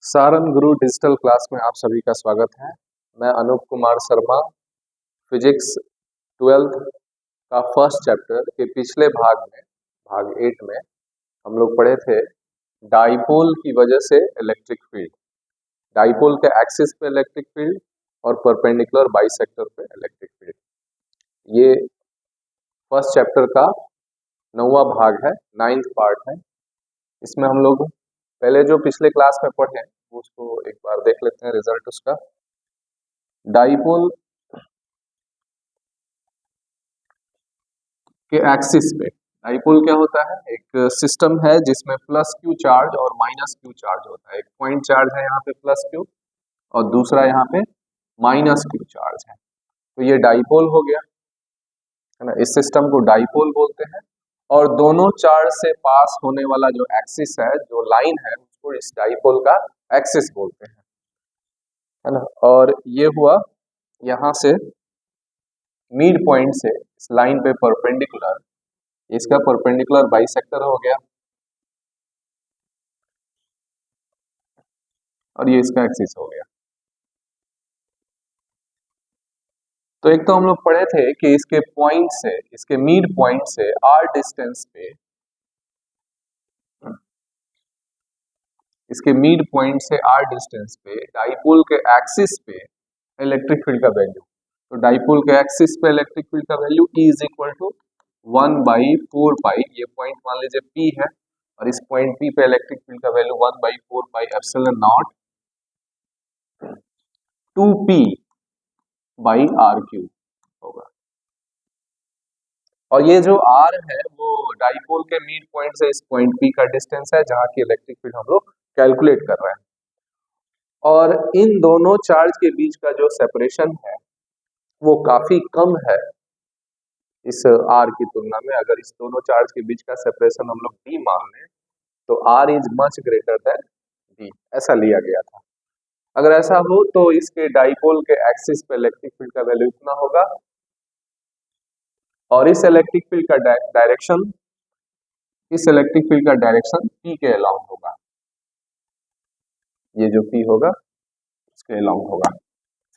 सारन गुरु digital class में आप सभी का स्वागत है। मैं अनूप कुमार शर्मा फिजिक्स 12th का फर्स्ट चैप्टर के पिछले भाग में भाग 8 में हम लोग पढ़े थे डाइपोल की वजह से इलेक्ट्रिक फील्ड, डाइपोल के एक्सिस पे इलेक्ट्रिक फील्ड और परपेंडिकुलर बाइसेक्टर पे इलेक्ट्रिक फील्ड। ये फर्स्ट चैप्टर का 9वां भाग है, 9th पार्ट है। इसमें हम लोग पहले जो पिछले क्लास में पढ़े हैं उसको एक बार देख लेते हैं रिजल्ट उसका। डाइपोल के एक्सिस पे डाइपोल क्या होता है, एक सिस्टम है जिसमें प्लस क्यू चार्ज और माइनस क्यू चार्ज होता है। एक पॉइंट चार्ज है यहाँ पे प्लस क्यू और दूसरा यहाँ पे माइनस क्यू चार्ज है, तो ये डाइपोल हो गया है ना। इस सिस्टम को डाइपोल बोलते हैं और दोनों चार्ज से पास होने वाला जो एक्सिस है, जो लाइन है, उसको इस डाइपोल का एक्सिस बोलते हैं, है ना। और ये हुआ यहाँ से मिड पॉइंट से इस लाइन पे परपेंडिकुलर, इसका परपेंडिकुलर बाइसेक्टर हो गया और ये इसका एक्सिस हो गया। तो एक तो हम लोग पढ़े थे कि इसके पॉइंट से, इसके मिड पॉइंट से आर डिस्टेंस पे, इसके मिड पॉइंट से आर डिस्टेंस पे डाइपोल के एक्सिस पे इलेक्ट्रिक फील्ड का वैल्यू, तो डाइपोल के एक्सिस पे इलेक्ट्रिक फील्ड का value E is equal to 1/4 pi, ये पॉइंट मान लीजिए P है और इस पॉइंट P पे इलेक्ट्रिक फील्ड का value 1/4 pi epsilon naught 2P/r³ होगा। और ये जो R है वो डाइपोल के मिड पॉइंट से इस पॉइंट P का डिस्टेंस है जहां की इलेक्ट्रिक फील्ड हम लोग कैलकुलेट कर रहे हैं। और इन दोनों चार्ज के बीच का जो सेपरेशन है वो काफी कम है इस R की तुलना में। अगर इस दोनों चार्ज के बीच का सेपरेशन हम लोग D मान लें तो R is much greater than D, ऐसा लिया गया था। अगर ऐसा हो तो इसके डाइपोल के एक्सिस पे इलेक्ट्रिक फील्ड का वैल्यू इतना होगा और इस इलेक्ट्रिक फील्ड का डायरेक्शन, इस इलेक्ट्रिक फील्ड का डायरेक्शन P के अलाउंग होगा, ये जो P होगा इसके अलाउंग होगा।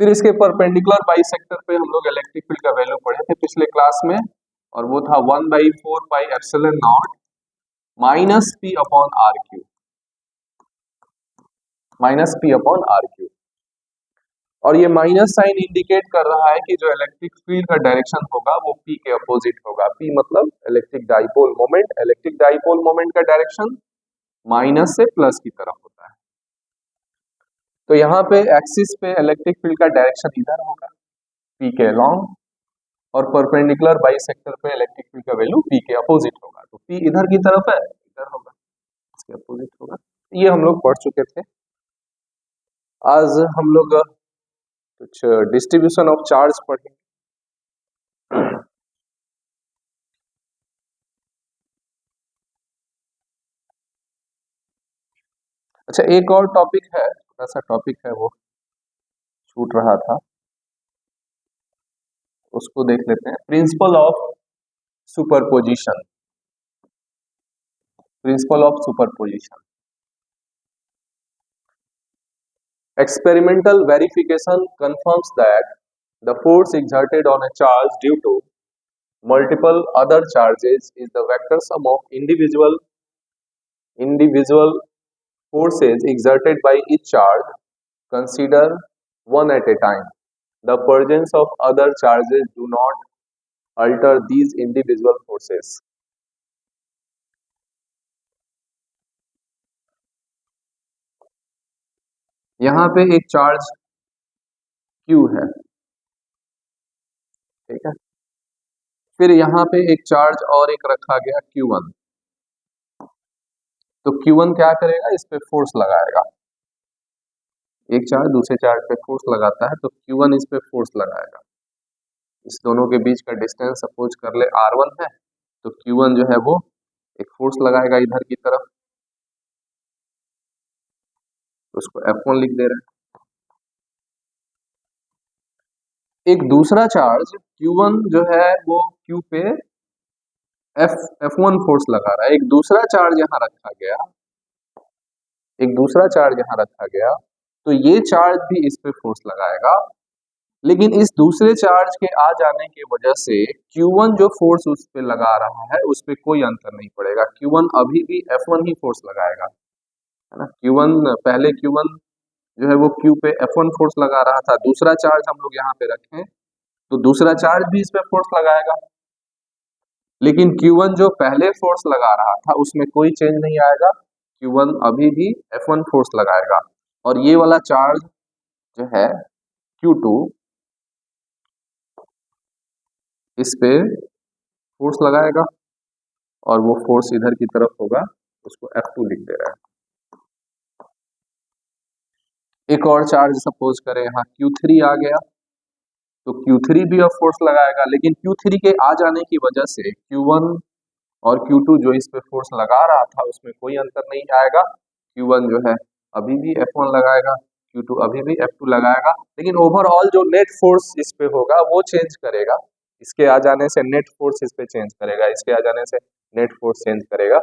फिर इसके परपेंडिकुलर बाइसेक्टर पे हम लोग इलेक्ट्रिक फील्ड का वैल्यू पढ़े थे पिछले क्लास में और वो था 1/4 pi epsilon not -P/r³, -P/r³। और ये माइनस साइन इंडिकेट कर रहा है कि जो इलेक्ट्रिक फील्ड का डायरेक्शन होगा वो P के अपोजिट होगा। P मतलब electric dipole moment, electric dipole moment का डायरेक्शन माइनस से प्लस की तरफ होता है। तो यहाँ पे एक्सिस पे इलेक्ट्रिक फील्ड का डायरेक्शन इधर होगा P के अलोंग और परपेंडिकुलर बाइसेक्टर पे इलेक्ट्रिक फील्ड का वैल्यू P के अपोजिट होगा, तो P इधर की तरफ है, इधर होगा, इसके अपोजिट होगा। ये हम लोग पढ़ चुके थे। आज हम लोग कुछ डिस्ट्रीब्यूशन ऑफ चार्ज पढ़ेंगे। अच्छा, एक और टॉपिक है, छोटा सा टॉपिक है, वो छूट रहा था, उसको देख लेते हैं। Principle of superposition, principle of superposition. Experimental verification confirms that the force exerted on a charge due to multiple other charges is the vector sum of individual forces exerted by each charge. Consider one at a time. The presence of other charges do not alter these individual forces. यहाँ पे एक charge Q है, ठीक है। फिर यहाँ पे एक चार्ज और एक रखा गया Q1, तो Q1 क्या करेगा, इस पे फोर्स लगाएगा। एक चार्ज दूसरे चार्ज पे फोर्स लगाता है तो Q1 इस पे फोर्स लगाएगा। इस दोनों के बीच का डिस्टेंस सपोज कर ले R1 है, तो Q1 जो है वो एक फोर्स लगाएगा इधर की तरफ, तो उसको F1 लिख दे रहे हैं। एक दूसरा चार्ज Q1 जो है वो Q पे F1 फोर्स लगा रहा है। एक दूसरा चार्ज यहाँ रखा गया एक दूसरा चार्ज यहाँ रखा गया, तो ये चार्ज भी इस पे फोर्स लगाएगा, लेकिन इस दूसरे चार्ज के आ जाने की वजह से Q1 जो फोर्स उस पे लगा रहा है उस पे कोई अंतर नहीं पड़ेगा। Q1 अभी भी F1 ही फोर्स लगाएगा, है ना। Q1 पहले Q1 जो है वो Q पे F1 फोर्स लगा रहा था, दूसरा चार्ज हम लोग यहाँ पे रखें तो दूसरा चार्ज भी इस पे फोर्स लगाएगा, लेकिन Q1 जो पहले फोर्स लगा रहा था उसमें कोई चेंज नहीं आएगा। Q1 अभी भी F1 फोर्स लगाएगा, और ये वाला चार्ज जो है Q2 इस पे फोर्स लगाएगा, और वो फोर्स इधर की तरफ होगा, उसको F2 लिख दे रहे हैं। एक और चार्ज सपोज करें यहाँ Q3 आ गया, तो Q3 भी अब फोर्स लगाएगा, लेकिन Q3 के आ जाने की वजह से Q1 और Q2 जो इस पे फोर्स लगा रहा था उसमें कोई अंतर नहीं आएगा। Q1 जो है अभी भी F1 लगाएगा, Q2 अभी भी F2 लगाएगा, लेकिन ओवरऑल जो नेट फोर्स इस पे होगा वो चेंज करेगा। इसके आ जाने से नेट फोर्स इस पे चेंज करेगा, इसके आ जाने से नेट फोर्स चेंज करेगा,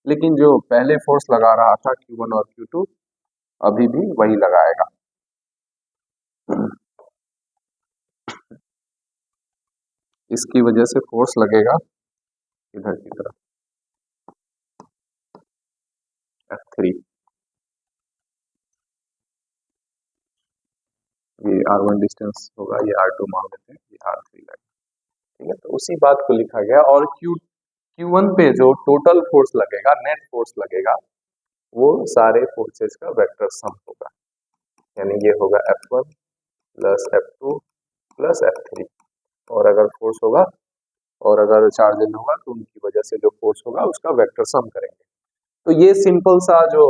लेकिन जो पहले फोर्स लगा रहा था Q1 और Q2 अभी भी वही लगाएगा। इसकी वजह से फोर्स लगेगा इधर की तरफ F3। ये R1 डिस्टेंस होगा, ये R2 मान लेते हैं, ये R3 लगेगा, ठीक है। तो उसी बात को लिखा गया, और Q1 पे जो टोटल फोर्स लगेगा, नेट फोर्स लगेगा, वो सारे फोर्सेस का वेक्टर सम होगा, यानी ये होगा F1 plus F2 plus F3। और अगर फोर्स होगा और अगर चार्जेज होगा तो उनकी वजह से जो फोर्स होगा उसका वेक्टर सम करेंगे। तो ये सिंपल सा जो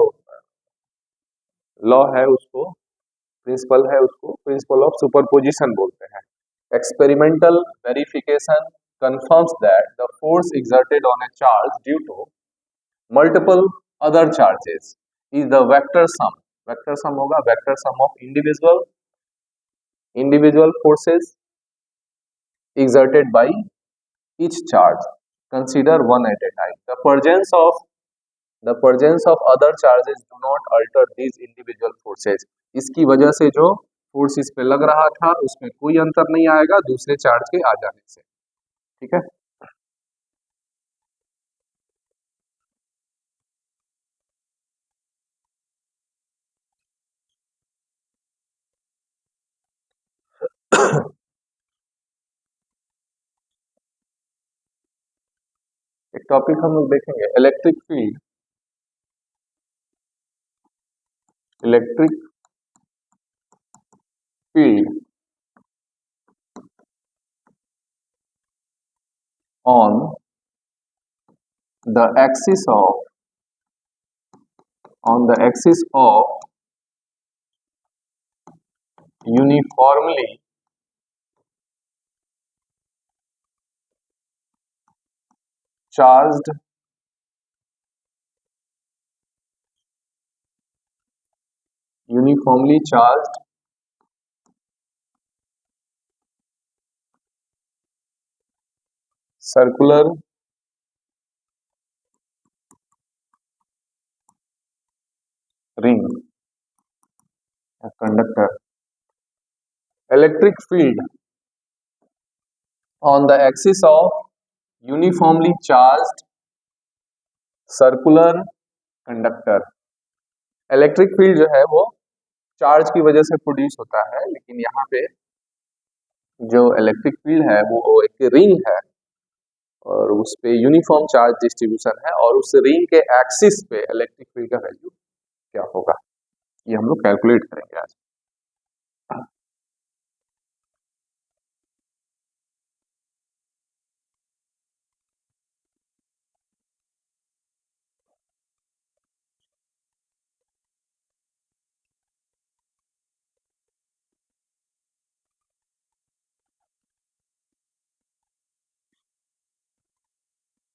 लॉ है उसको, प्रिंसिपल है उसको प्रिंसिपल ऑफ सुपरपोजिशन बोलते हैं। Experimental verification confirms that the force exerted on a charge due to multiple other charges is the vector sum। Vector sum होगा vector sum of individual forces exerted by each charge, consider one at a time। The presence of other charges do not alter these individual forces। इसकी वजह से जो force इस पे लग रहा था उसमें कोई अंतर नहीं आएगा दूसरे चार्ज के आ जाने से, ठीक है। एक टॉपिक हम लोग देखेंगे electric field on the axis of uniformly charged circular ring, a conductor। Electric field on the axis of uniformly charged circular conductor। Electric field जो है वो चार्ज की वजह से प्रोड्यूस होता है, लेकिन यहाँ पे जो इलेक्ट्रिक फील्ड है वो एक रिंग है, और उस पे यूनिफॉर्म चार्ज डिस्ट्रीब्यूशन है, और उस रिंग के एक्सिस पे इलेक्ट्रिक फील्ड का वैल्यू क्या होगा ये हम लोग कैलकुलेट करेंगे आज।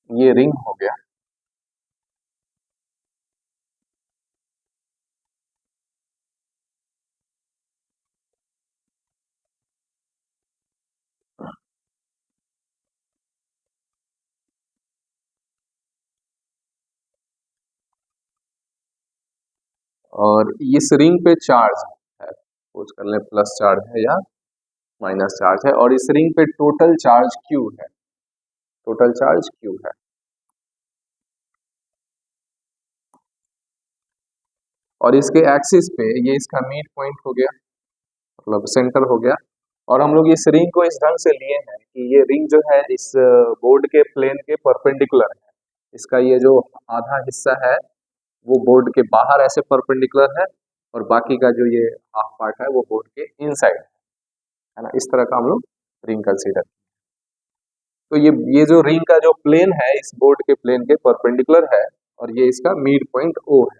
ये रिंग हो गया, और इस रिंग पे चार्ज है, सपोज कर लें प्लस चार्ज है या माइनस चार्ज है, और इस रिंग पे टोटल चार्ज Q है, टोटल चार्ज Q है। और इसके एक्सिस पे ये इसका मिड पॉइंट हो गया, मतलब सेंटर हो गया। और हम लोग इस रिंग को इस ढंग से लिए हैं कि ये रिंग जो है इस बोर्ड के प्लेन के परपेंडिकुलर है। इसका ये जो आधा हिस्सा है वो बोर्ड के बाहर ऐसे परपेंडिकुलर है, और बाकी का जो ये हाफ पार्ट है वो बोर्ड के इनसाइड है ना। इस तरह का हम लोग रिंग कंसीडर। तो ये जो रिंग का जो प्लेन है इस बोर्ड के प्लेन के परपेंडिकुलर है, और ये इसका मिड पॉइंट O है।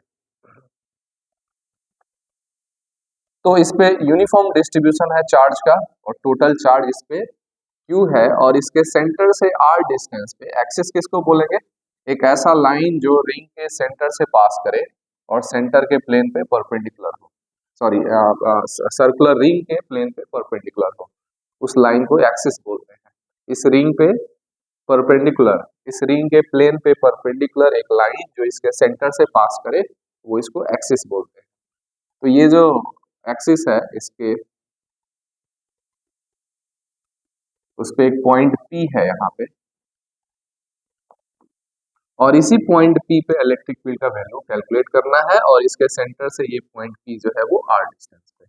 तो इस पे यूनिफॉर्म डिस्ट्रीब्यूशन है चार्ज का, और टोटल चार्ज इस पे Q है, और इसके सेंटर से R डिस्टेंस पे एक्सिस किसको बोलेंगे, एक ऐसा लाइन जो रिंग के सेंटर से पास करे और सेंटर के प्लेन पे परपेंडिकुलर हो, सॉरी सर्कुलर रिंग के प्लेन पे परपेंडिकुलर हो, उस लाइन को एक्सिस बोलते हैं। इस रिंग पे परपेंडिकुलर, इस रिंग के प्लेन पे परपेंडिकुलर एक लाइन जो इसके सेंटर से पास करे वो इसको एक्सिस बोलते हैं। तो ये जो एक्सिस है इसके उस पे एक पॉइंट P है यहाँ पे, और इसी पॉइंट P पे इलेक्ट्रिक फील्ड का वैल्यू कैलकुलेट करना है, और इसके सेंटर से ये पॉइंट P जो है वो R डिस्टेंस पे,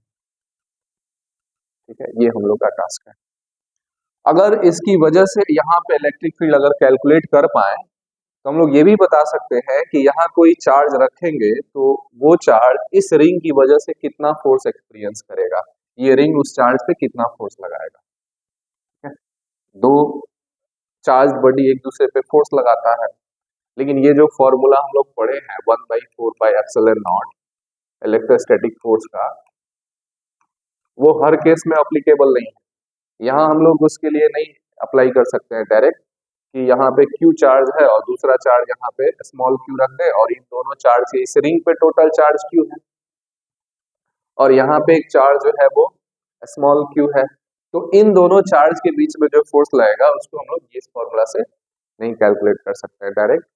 ठीक है। ये हम लोग का टास्क है। अगर इसकी वजह से यहाँ पे इलेक्ट्रिक फील्ड अगर कैलकुलेट कर पाए तो हम लोग ये भी बता सकते हैं कि यहाँ कोई चार्ज रखेंगे तो वो चार्ज इस रिंग की वजह से कितना फोर्स एक्सपीरियंस करेगा, ये रिंग उस चार्ज पे कितना फोर्स लगाएगा, ठीक है। दो चार्ज बॉडी एक दूसरे पे फोर्स लगाता है, लेकिन ये जो फॉर्मूला हम लोग पढ़े हैं 1/4πε0 इलेक्ट्रोस्टैटिक फोर्स का, वो हर केस में अप्लीकेबल नहीं है। यहाँ हम लोग उसके लिए नहीं अप्लाई कर सकते हैं डायरेक्ट कि यहाँ पे Q चार्ज है और दूसरा चार्ज यहाँ पे स्मॉल q रख दे, और इन दोनों चार्ज के इस रिंग पे टोटल चार्ज Q है, और यहाँ पे एक चार्ज जो है वो स्मॉल q है। तो इन दोनों चार्ज के बीच में जो फोर्स लगेगा उसको हम लोग इस फॉर्मूला से नहीं कैलकुलेट कर सकते हैं डायरेक्ट।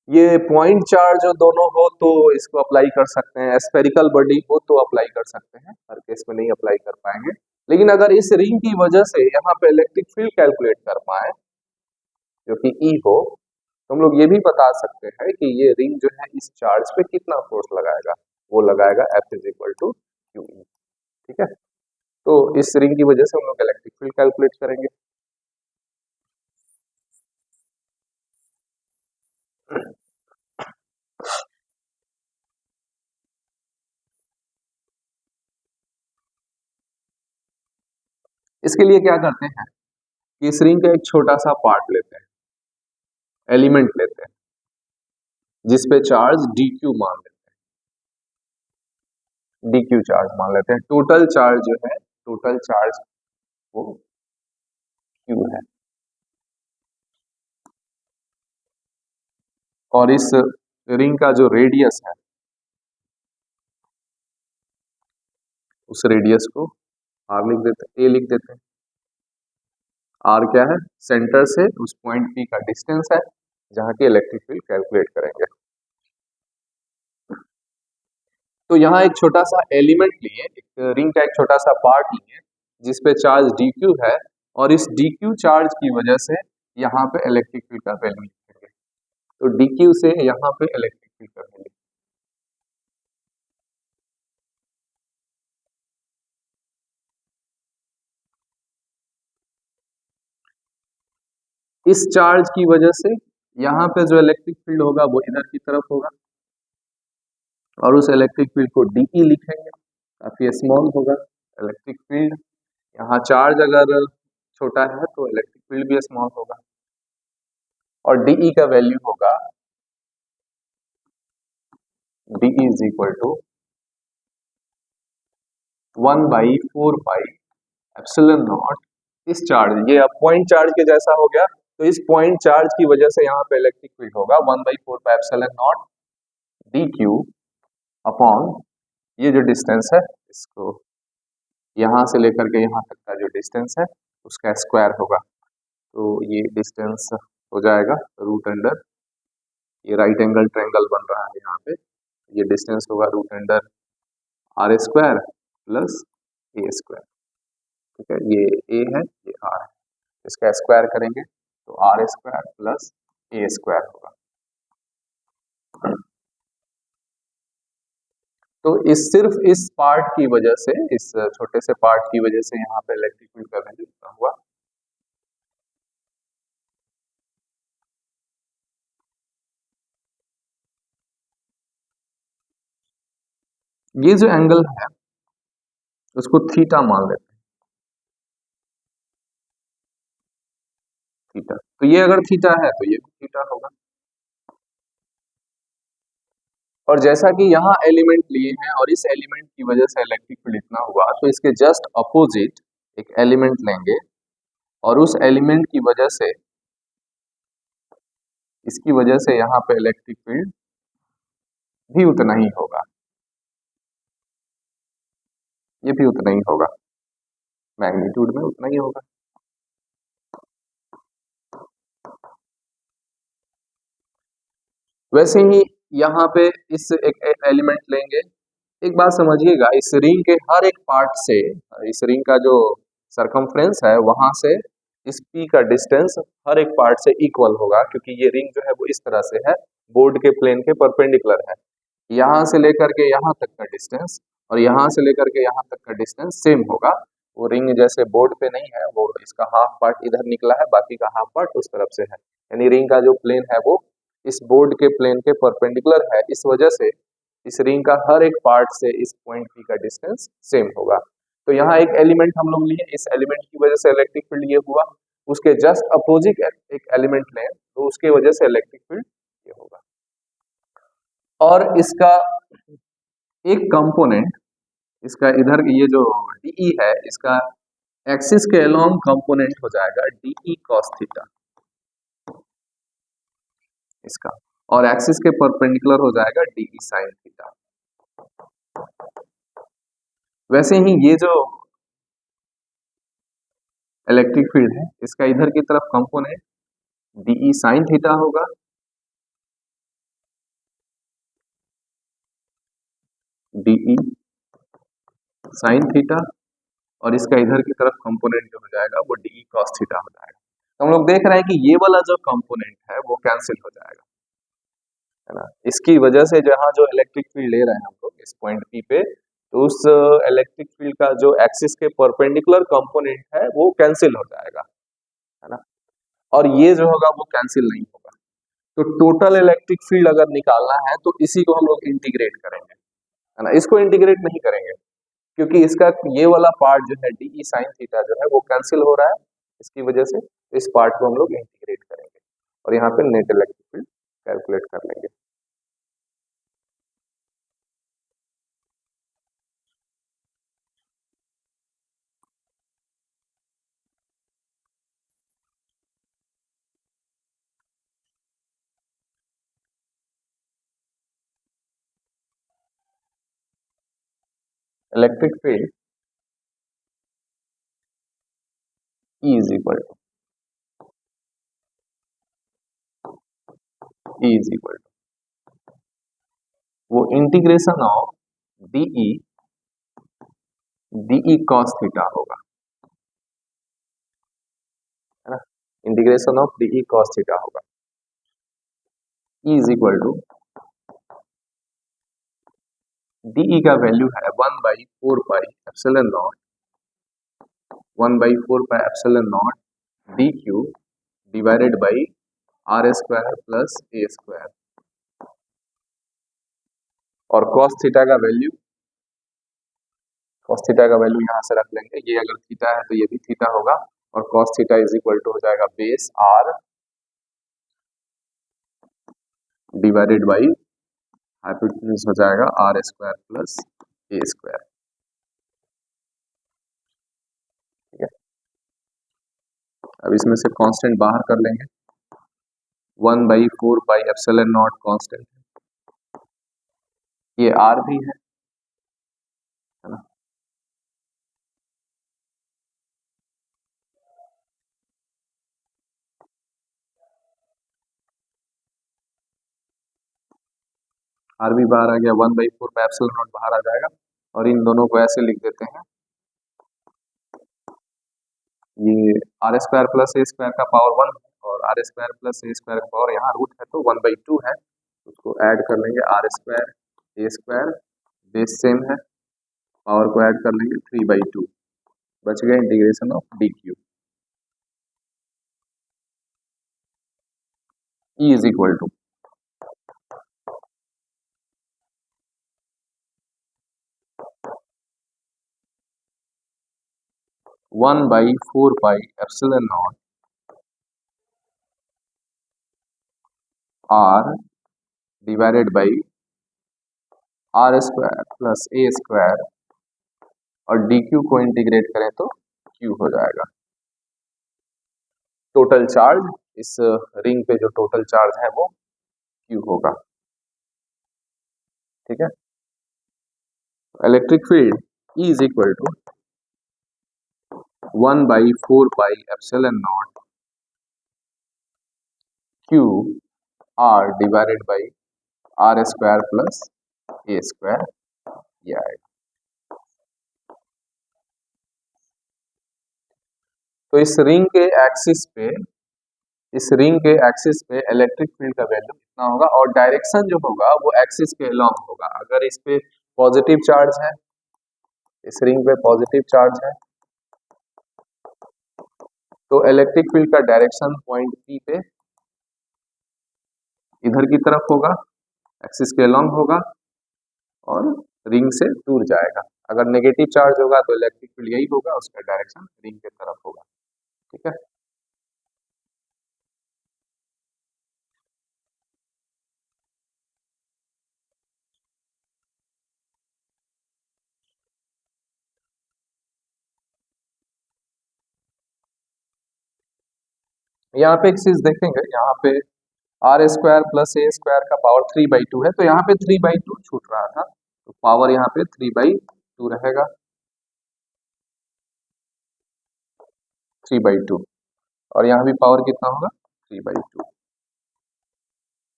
ये पॉइंट चार्ज जो दोनों हो तो इसको अप्लाई कर सकते हैं, स्फेरिकल बॉडी हो तो अप्लाई कर सकते हैं, हर केस में नहीं अप्लाई कर पाएंगे। लेकिन अगर इस रिंग की वजह से यहाँ पे इलेक्ट्रिक फील्ड कैलकुलेट कर पाए जो कि E हो, तो हम लोग ये भी बता सकते हैं कि ये रिंग जो है इस चार्ज पे कितना फोर्स लगाएगा, वो लगाएगा F is equal to QE, ठीक है। तो इस रिंग की वजह से हम लोग इलेक्ट्रिक फील्ड कैलकुलेट करेंगे। इसके लिए क्या करते हैं कि इस रिंग का एक छोटा सा पार्ट लेते हैं, एलिमेंट लेते हैं, जिसपे चार्ज dq मान लेते हैं, dq चार्ज मान लेते हैं। टोटल चार्ज जो है, टोटल चार्ज वो q है, और इस रिंग का जो रेडियस है उस रेडियस को r लिख देते हैं, a लिख देते हैं। r क्या है, सेंटर से उस पॉइंट P का डिस्टेंस है जहां की इलेक्ट्रिक फील्ड कैलकुलेट करेंगे। तो यहाँ एक छोटा सा एलिमेंट लिए, एक रिंग का एक छोटा सा पार्ट लिए जिसपे चार्ज dq है, और इस dq चार्ज की वजह से यहाँ पे इलेक्ट्रिक फील्ड का वैल्यू लिखेंगे। तो dq से यहाँ पे इलेक्ट्रिक फील्ड का वैल्यू, इस चार्ज की वजह से यहाँ पे जो इलेक्ट्रिक फील्ड होगा वो इधर की तरफ होगा, और उस इलेक्ट्रिक फील्ड को dE लिखेंगे, काफी स्मॉल होगा इलेक्ट्रिक फील्ड। यहाँ चार्ज अगर छोटा है तो इलेक्ट्रिक फील्ड भी स्मॉल होगा, और dE का वैल्यू होगा dE इज इक्वल टू 1/4πε0 इस चार्ज, ये अब पॉइंट चार्ज के जैसा हो गया, तो इस पॉइंट चार्ज की वजह से यहाँ पे इलेक्ट्रिक फील्ड होगा 1/4πε0 dq अपॉन ये जो डिस्टेंस है, इसको यहाँ से लेकर के यहाँ तक का जो डिस्टेंस है उसका स्क्वायर होगा। तो ये डिस्टेंस हो जाएगा रूट अंडर, ये राइट एंगल ट्रायंगल बन रहा है यहाँ पे, ये डिस्टेंस होगा root under r square plus a square. ठीक है, ये ए है, ये आर है, इसका स्क्वायर करेंगे तो r square plus a square होगा। तो इस सिर्फ इस पार्ट की वजह से, इस छोटे से पार्ट की वजह से यहाँ पे इलेक्ट्रिक फील्ड का वैल्यू इतना हुआ। ये जो एंगल है उसको थीटा मान लेते हैं, थीटा। तो ये अगर थीटा है तो ये भी थीटा होगा। और जैसा कि यहाँ एलिमेंट लिए हैं और इस एलिमेंट की वजह से इलेक्ट्रिक फील्ड इतना हुआ, तो इसके जस्ट अपोजिट एक एलिमेंट लेंगे और उस एलिमेंट की वजह से, इसकी वजह से यहाँ पे इलेक्ट्रिक फील्ड भी उतना ही होगा, ये भी उतना ही होगा, मैग्नीट्यूड में उतना ही होगा। वैसे ही यहाँ पे इस एक एलिमेंट लेंगे। एक बात समझिएगा, इस रिंग के हर एक पार्ट से, इस रिंग का जो सरकमफ्रेंस है वहां से इस पी का डिस्टेंस हर एक पार्ट से इक्वल होगा, क्योंकि ये रिंग जो है वो इस तरह से है, बोर्ड के प्लेन के परपेंडिकुलर है। यहाँ से लेकर के यहाँ तक का डिस्टेंस और यहाँ से लेकर के यहाँ तक का डिस्टेंस सेम होगा। वो रिंग जैसे बोर्ड पे नहीं है, वो इसका हाफ पार्ट इधर निकला है, बाकी का हाफ पार्ट उस तरफ से है, यानी रिंग का जो प्लेन है वो इस बोर्ड के प्लेन के परपेंडिकुलर है। इस वजह से इस रिंग का हर एक पार्ट से इस पॉइंट पी का डिस्टेंस सेम होगा। तो यहाँ एक एलिमेंट हम लोग लिए, इस एलिमेंट की वजह से इलेक्ट्रिक फील्ड ये हुआ, उसके जस्ट अपोजिट एक एलिमेंट लें तो उसके वजह से इलेक्ट्रिक फील्ड ये होगा। और इसका एक कंपोनेंट, इसका इधर ये जो डीई है, इसका एक्सिस के अलोंग कंपोनेंट हो जाएगा डीई कॉस थीटा इसका, और एक्सिस के परपेंडिकुलर हो जाएगा डीई साइन थीटा। वैसे ही ये जो इलेक्ट्रिक फील्ड है, इसका इधर की तरफ कंपोनेंट डीई साइन थीटा होगा, डीई साइन थीटा, और इसका इधर की तरफ कंपोनेंट जो हो जाएगा वो डीई कॉस थीटा हो जाएगा। तो हम लोग देख रहे हैं कि ये वाला जो कंपोनेंट है वो कैंसिल हो जाएगा, है ना। इसकी वजह से जहाँ जो इलेक्ट्रिक फील्ड ले रहे हैं हम लोग इस पॉइंट पी पे, तो उस इलेक्ट्रिक फील्ड का जो एक्सिस के परपेंडिकुलर कंपोनेंट है वो कैंसिल हो जाएगा, है ना। और ये जो होगा वो कैंसिल नहीं होगा। तो टोटल इलेक्ट्रिक फील्ड अगर निकालना है तो इसी को हम लोग इंटीग्रेट करेंगे, है ना। इसको इंटीग्रेट नहीं करेंगे क्योंकि इसका ये वाला पार्ट जो है डीई साइन थीटा जो है वो कैंसिल हो रहा है इसकी वजह से। तो इस पार्ट को हम लोग इंटीग्रेट करेंगे और यहाँ पे नेट इलेक्ट्रिक फील्ड कैलकुलेट कर लेंगे। Electric field E is equal to वो integration of d E cos theta होगा, है ना। Integration of d E cos theta होगा। E is equal to d E का वैल्यू है 1/4 pi epsilon naught d q divided by r square plus a square. और cos theta का value यहाँ से रख लेंगे, ये अगर थीटा है तो ये भी थीटा होगा, और cos theta is equal to हो जाएगा base r divided by hypotenuse हो जाएगा r square plus a square. ठीक है, अब इसमें से कांस्टेंट बाहर कर लेंगे, 1/4 पाई एप्सिलॉन नॉट कांस्टेंट, ये आर भी है ना। आर भी बाहर आ गया, 1/4 में एप्सिलॉन नॉट बाहर आ जाएगा। और इन दोनों को ऐसे लिख देते हैं, ये r square plus a square का पावर 1 और r square plus a square का पावर यहाँ रूट है तो 1/2 है, उसको ऐड कर लेंगे, r square a square base same है, पावर को ऐड कर लेंगे 3/2, बच गया integration of d q. E is equal to 1/4 pi epsilon naught r divided by r square plus a square, और डी क्यू को इंटीग्रेट करें तो क्यू हो जाएगा। टोटल चार्ज, इस रिंग पे जो टोटल चार्ज है वो क्यू होगा। ठीक है, electric field E is equal to 1/4 pi epsilon naught q r divided by r square plus a square, ये आएगा। तो इस रिंग के एक्सिस पे, इस रिंग के एक्सिस पे इलेक्ट्रिक फील्ड का वैल्यू कितना होगा, और डायरेक्शन जो होगा वो एक्सिस के अलोंग होगा। अगर इस पे पॉजिटिव चार्ज है, इस रिंग पे पॉजिटिव चार्ज है, तो इलेक्ट्रिक फील्ड का डायरेक्शन पॉइंट पी पे इधर की तरफ होगा, एक्सिस के अलोंग होगा और रिंग से दूर जाएगा। अगर नेगेटिव चार्ज होगा तो इलेक्ट्रिक फील्ड यही होगा, उसका डायरेक्शन रिंग के तरफ होगा। ठीक है, यहाँ पे एक चीज देखेंगे, यहाँ पे r square plus a square का पावर 3/2 है, तो यहाँ पे 3/2 छूट रहा था, तो पावर यहाँ पे 3/2 रहेगा, 3/2, और यहाँ भी पावर कितना होगा 3/2।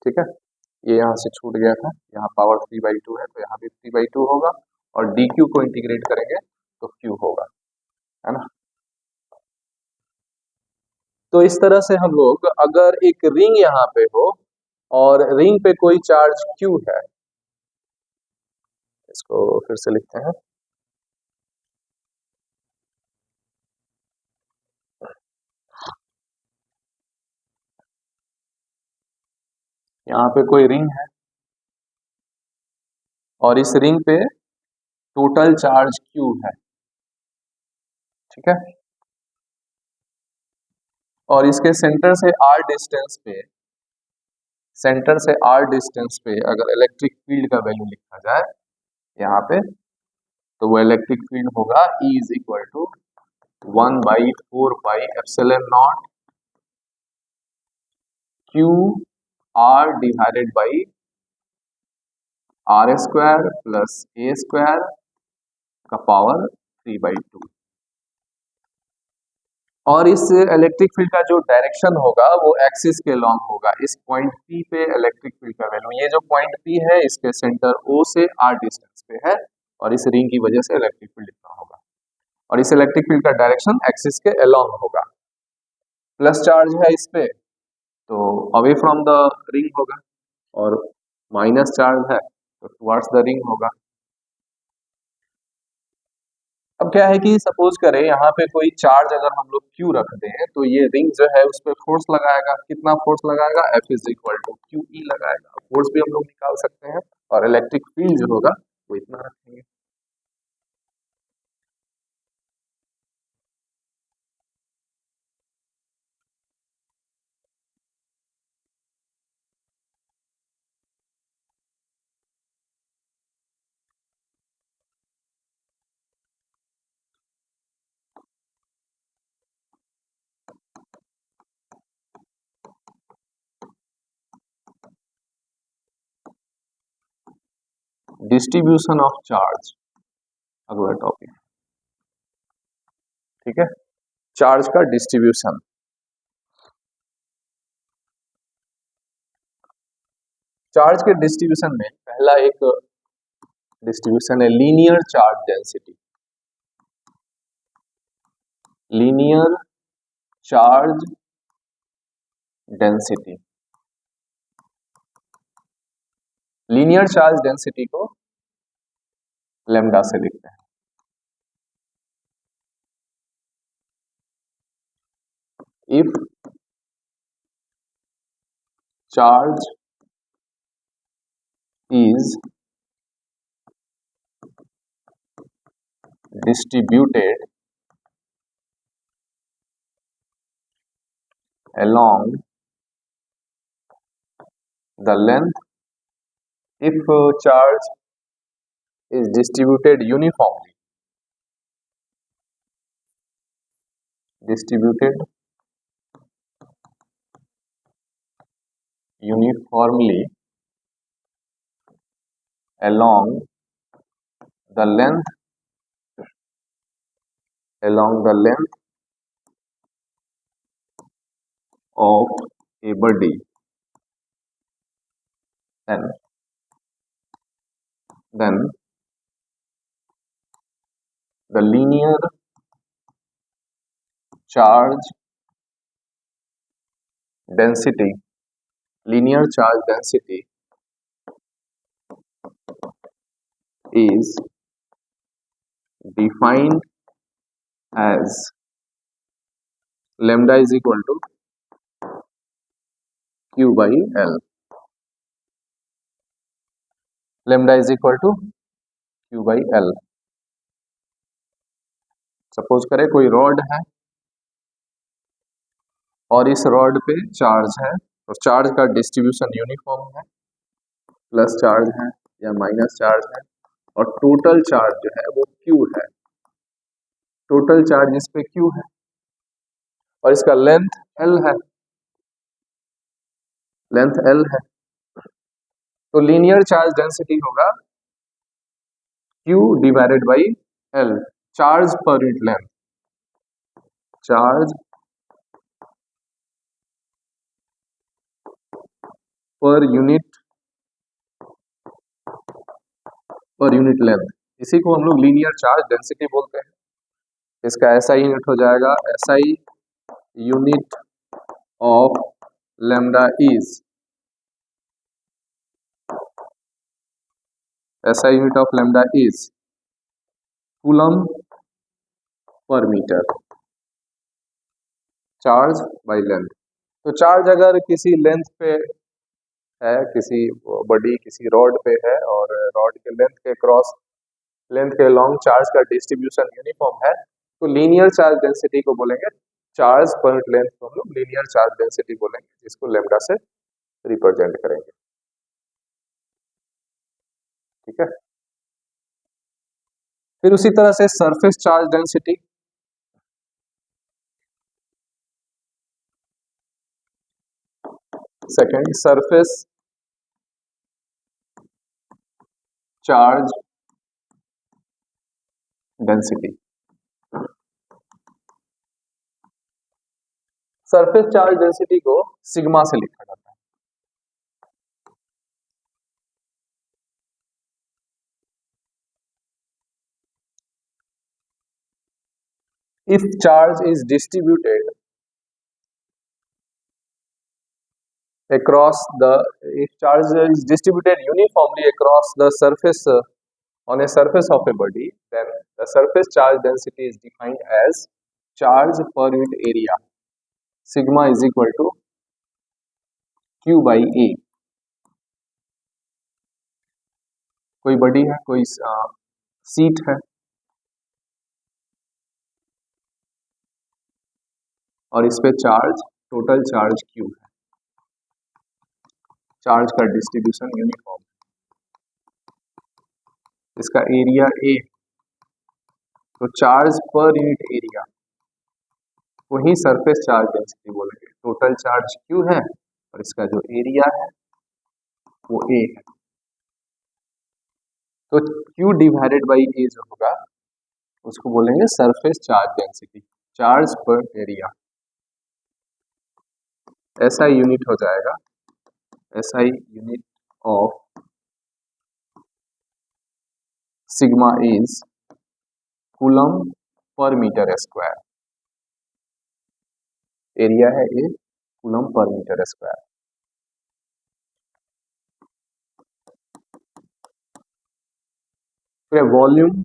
ठीक है, ये यहाँ से छूट गया था, यहाँ पावर 3/2 है तो यहाँ भी 3/2 होगा, और डी क्यू को इंटीग्रेट करेंगे तो क्यू होगा, है ना। तो इस तरह से हम लोग, अगर एक रिंग यहाँ पे हो और रिंग पे कोई चार्ज क्यू है, इसको फिर से लिखते हैं, यहाँ पे कोई रिंग है और इस रिंग पे टोटल चार्ज क्यू है। ठीक है, और इसके सेंटर से आर डिस्टेंस पे, सेंटर से आर डिस्टेंस पे अगर इलेक्ट्रिक फील्ड का वैल्यू लिखा जाए यहाँ पे, तो वो इलेक्ट्रिक फील्ड होगा E is equal to 1/4 pi epsilon naught q r divided by r square plus a square का पावर 3/2। और इस इलेक्ट्रिक फील्ड का जो डायरेक्शन होगा वो एक्सिस के लॉन्ग होगा। इस पॉइंट P पे इलेक्ट्रिक फील्ड का वैल्यू, ये जो पॉइंट P है इसके सेंटर O से R डिस्टेंस पे है, और इस रिंग की वजह से इलेक्ट्रिक फील्ड इतना होगा, और इस इलेक्ट्रिक फील्ड का डायरेक्शन एक्सिस के अलोंग होगा। प्लस चार्ज है इस पे तो अवे फ्रॉम द रिंग होगा, और माइनस चार्ज है तो टुवर्ड्स द रिंग होगा। अब क्या है कि सपोज करें यहाँ पे कोई चार्ज अगर हम लोग क्यू रख दें, तो ये रिंग जो है उस पर फोर्स लगाएगा, कितना फोर्स लगाएगा, F is equal to q e लगाएगा। फोर्स भी हम लोग निकाल सकते हैं, और इलेक्ट्रिक फील्ड जो होगा वो इतना रखेंगे। डिस्ट्रीब्यूशन ऑफ चार्ज अगला टॉपिक। ठीक है, चार्ज का डिस्ट्रीब्यूशन। चार्ज के डिस्ट्रीब्यूशन में पहला एक डिस्ट्रीब्यूशन है linear charge density. Linear charge density, linear charge density को लैम्डा से लिखते हैं। If charge is distributed along the length, if charge is distributed uniformly, along the length of a body, then the linear charge density is defined as lambda is equal to Q by L. Lambda is equal to Q by L. Suppose करें कोई rod है और इस rod पे charge है, और charge का distribution uniform है, प्लस चार्ज है या माइनस चार्ज है, और टोटल चार्ज जो है वो Q है। टोटल चार्ज इस पे Q है और इसका लेंथ L है, तो लीनियर चार्ज डेंसिटी होगा Q divided by L, charge per unit length, charge per unit length, इसी को हम लोग लीनियर चार्ज डेंसिटी बोलते हैं। इसका SI यूनिट हो जाएगा SI unit of lambda is, SI unit of lambda is coulomb per metre, charge by length. तो चार्ज अगर किसी लेंथ पे है, किसी बॉडी किसी रॉड पे है और रॉड के लेंथ के लॉन्ग चार्ज का डिस्ट्रीब्यूशन यूनिफॉर्म है, तो लीनियर चार्ज डेंसिटी को बोलेंगे, चार्ज पर लेंथ को हम लोग लीनियर चार्ज डेंसिटी बोलेंगे, जिसको लैम्डा से रिप्रेजेंट करेंगे। ठीक है, फिर उसी तरह से surface charge density, second surface charge density. Surface charge density को सिग्मा से लिखा जाता है। If charge is distributed uniformly across the surface on a surface of a body, then the surface charge density is defined as charge per unit area, sigma is equal to Q by A। कोई body है, कोई seat है और इस पे charge, total charge Q है, charge का distribution uniform, इसका एरिया A, तो चार्ज पर यूनिट एरिया वही सरफेस चार्ज डेंसिटी बोलेंगे। टोटल चार्ज Q है और इसका जो एरिया है वो A है, तो Q डिवाइडेड बाई A जो होगा उसको बोलेंगे surface charge density, charge per area. SI unit हो जाएगा SI unit of sigma is coulomb per metre square. Area है ये कूलम पर मीटर स्क्वायर। फिर वॉल्यूम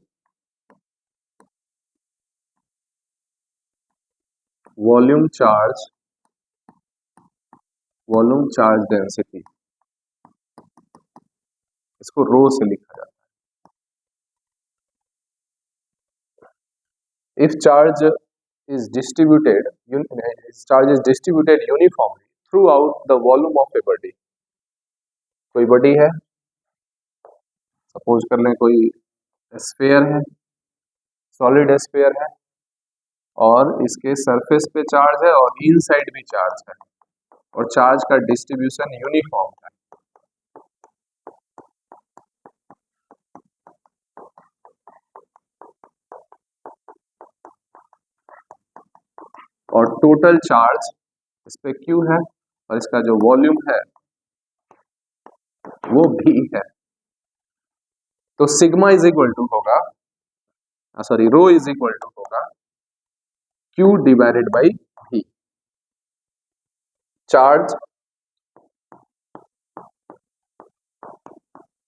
वॉल्यूम चार्ज डेंसिटी, इसको रो से लिखा जाता है। If charge is distributed uniformly throughout the volume of a body। कोई बॉडी है, सपोज कर लें कोई स्फीयर है, सॉलिड स्फीयर है, और इसके सरफेस पे चार्ज है और इनसाइड भी चार्ज है, और चार्ज का डिस्ट्रीब्यूशन यूनिफॉर्म है। और टोटल चार्ज इस पे Q है और इसका जो वॉल्यूम है वो V है। तो सिग्मा इज इक्वल टू होगा, sorry rho is equal to होगा Q divided by V। Charge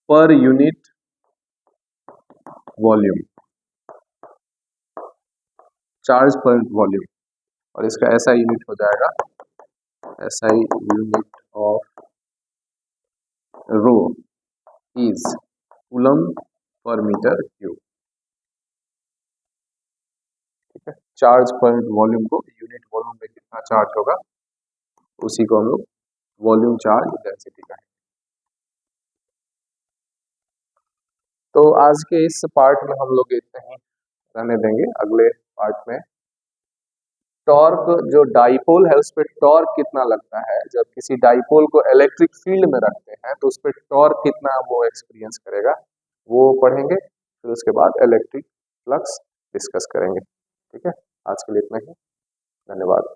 per unit volume, charge per volume, और इसका SI यूनिट हो जाएगा SI unit of rho is coulomb per metre cube. ठीक है, charge per volume को unit volume में कितना चार्ज होगा उसी को हम लोग वॉल्यूम चार्ज डेंसिटी कहेंगे। तो आज के इस पार्ट में हम लोग इतने ही रहने देंगे। अगले पार्ट में टॉर्क, जो डाइपोल है उस पर टॉर्क कितना लगता है, जब किसी डाइपोल को इलेक्ट्रिक फील्ड में रखते हैं तो उस पर टॉर्क कितना वो एक्सपीरियंस करेगा, वो पढ़ेंगे। फिर उसके बाद इलेक्ट्रिक फ्लक्स डिस्कस करेंगे। ठीक है, आज के लिए इतना ही, धन्यवाद।